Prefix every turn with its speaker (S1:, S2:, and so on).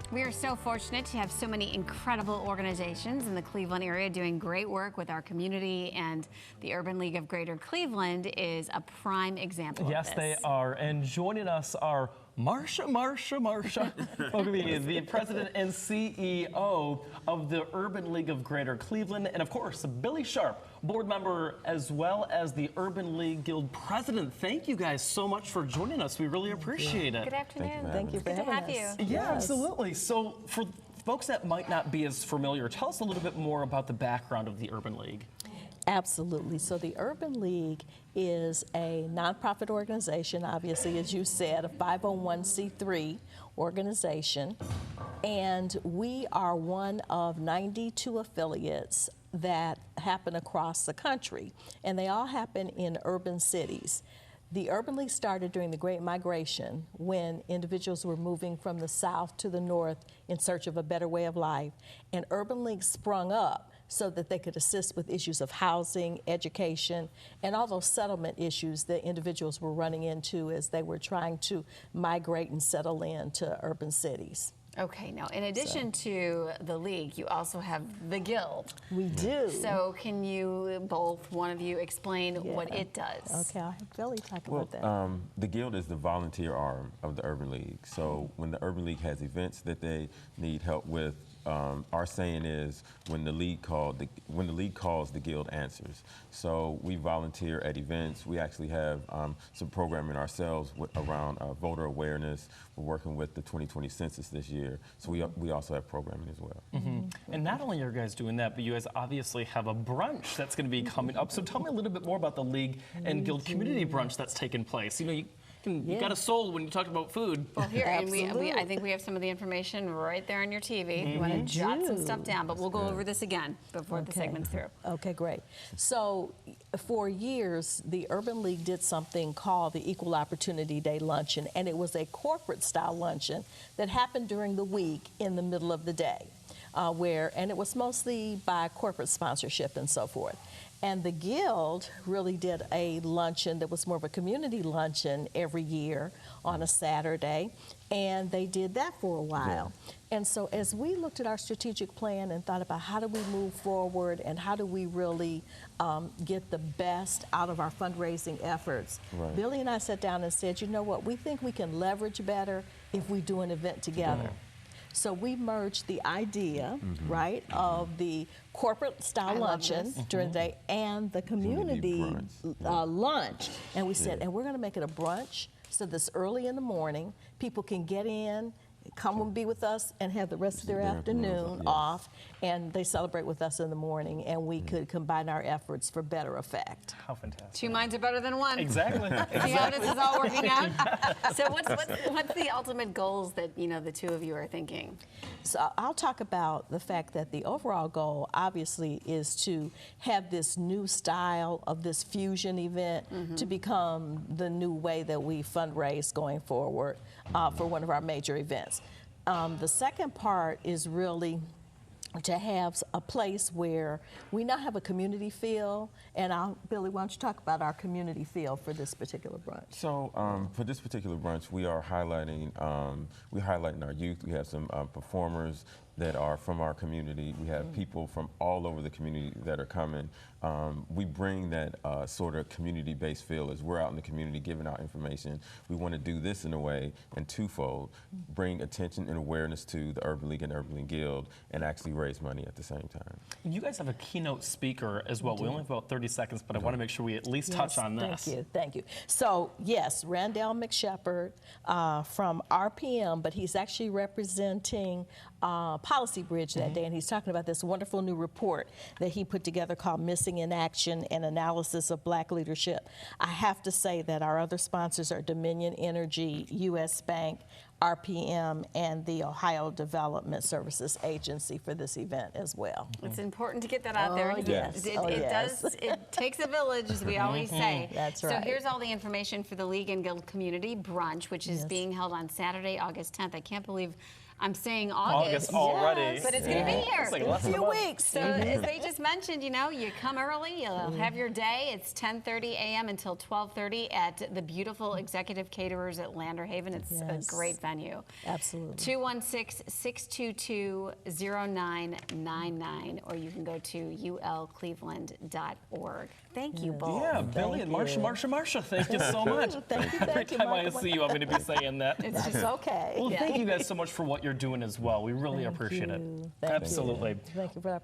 S1: We are so fortunate to have so many incredible organizations in the Cleveland area doing great work with our community, and the Urban League of Greater Cleveland is a prime example of this.
S2: Yes, they are. And joining us are Marsha Fogby, the president and CEO of the Urban League of Greater Cleveland, and of course, Billy Sharp, board member, as well as the Urban League Guild president. Thank you guys so much for joining us. We really appreciate it.
S1: Good afternoon.
S3: Thank you for having us.
S1: Good to have you.
S2: Yeah, absolutely. So for folks that might not be as familiar, tell us a little bit more about the background of the Urban League.
S3: Absolutely. So the Urban League is a nonprofit organization, obviously, as you said, a 501c3 organization. And we are one of 92 affiliates that happen across the country. And they all happen in urban cities. The Urban League started during the Great Migration when individuals were moving from the south to the north in search of a better way of life. And Urban League sprung up so that they could assist with issues of housing, education, and all those settlement issues that individuals were running into as they were trying to migrate and settle into urban cities.
S1: Okay, now in addition to the League, you also have the Guild.
S3: We do.
S1: So can you both, one of you, explain what it does?
S3: Okay, I'll have Billy talk about that.
S4: The Guild is the volunteer arm of the Urban League. So when the Urban League has events that they need help with, our saying is, when the league calls, the Guild answers. So we volunteer at events. We actually have some programming ourselves around voter awareness. We're working with the 2020 census this year. So we also have programming as well.
S2: And not only are you guys doing that, but you guys obviously have a brunch that's going to be coming up. So tell me a little bit more about the League and Guild Community Brunch that's taking place. You know, you got us sold when you talked about food.
S1: Well, here, and I think we have some of the information right there on your TV. If you want to jot some stuff down, but we'll go over this again before the segment's through.
S3: Okay, great. So for years, the Urban League did something called the Equal Opportunity Day Luncheon, and it was a corporate-style luncheon that happened during the week in the middle of the day, and it was mostly by corporate sponsorship and so forth. And the Guild really did a luncheon that was more of a community luncheon every year on a Saturday, and they did that for a while. Yeah. And so as we looked at our strategic plan and thought about how do we move forward and how do we really get the best out of our fundraising efforts, Billy and I sat down and said, you know what, we think we can leverage better if we do an event together. So we merged the idea, right, of the corporate-style luncheon during the day and the community lunch. And we said, and we're going to make it a brunch so this early in the morning, people can get in, come and be with us and have the rest of their afternoon off, and they celebrate with us in the morning, and we could combine our efforts for better effect.
S2: How fantastic.
S1: Two minds are better than one.
S2: Exactly.
S1: See how this is all working out? So what's the ultimate goals that, you know, the two of you are thinking?
S3: So I'll talk about the fact that the overall goal, obviously, is to have this new style of this fusion event to become the new way that we fundraise going forward for one of our major events. The second part is really to have a place where we now have a community feel, and Billy, why don't you talk about our community feel for this particular brunch?
S4: So for this particular brunch, we are highlighting our youth. We have some performers that are from our community. We have people from all over the community that are coming. We bring that sort of community-based feel as we're out in the community giving out information. We want to do this in a way, and twofold, bring attention and awareness to the Urban League and Urban League Guild, and actually raise money at the same time.
S2: You guys have a keynote speaker as well. We only have about 30 seconds, but I want to make sure we at least touch on this.
S3: Thank you. So yes, Randall McShepard from RPM, but he's actually representing Policy Bridge that day, and he's talking about this wonderful new report that he put together called Missing in Action, an Analysis of Black Leadership. I have to say that our other sponsors are Dominion Energy, U.S. Bank, RPM, and the Ohio Development Services Agency for this event as well.
S1: It's important to get that out there.
S3: Yes.
S1: It takes a village, as we always say.
S3: That's right.
S1: So here's all the information for the League and Guild Community Brunch, which is being held on Saturday, August 10th. I can't believe I'm saying August
S2: already.
S1: But it's going to be here.
S2: It's like
S3: in a few weeks.
S1: So as they just mentioned, you know, you come early, you'll have your day. It's 10:30 a.m. until 12:30 at the beautiful Executive Caterers at Lander Haven. It's a great venue. venue.
S3: Absolutely.
S1: 216-622-0999, or you can go to ulcleveland.org. Thank you both.
S2: Yeah, Billy and Marsha, thank you so much.
S3: Thank you.
S2: Every time I see you, I'm going to be saying that.
S1: It's just
S3: Okay.
S2: Well, thank you guys so much for what you're doing as well. We really appreciate it.
S3: Thank you.
S2: Absolutely.
S3: Thank you for that.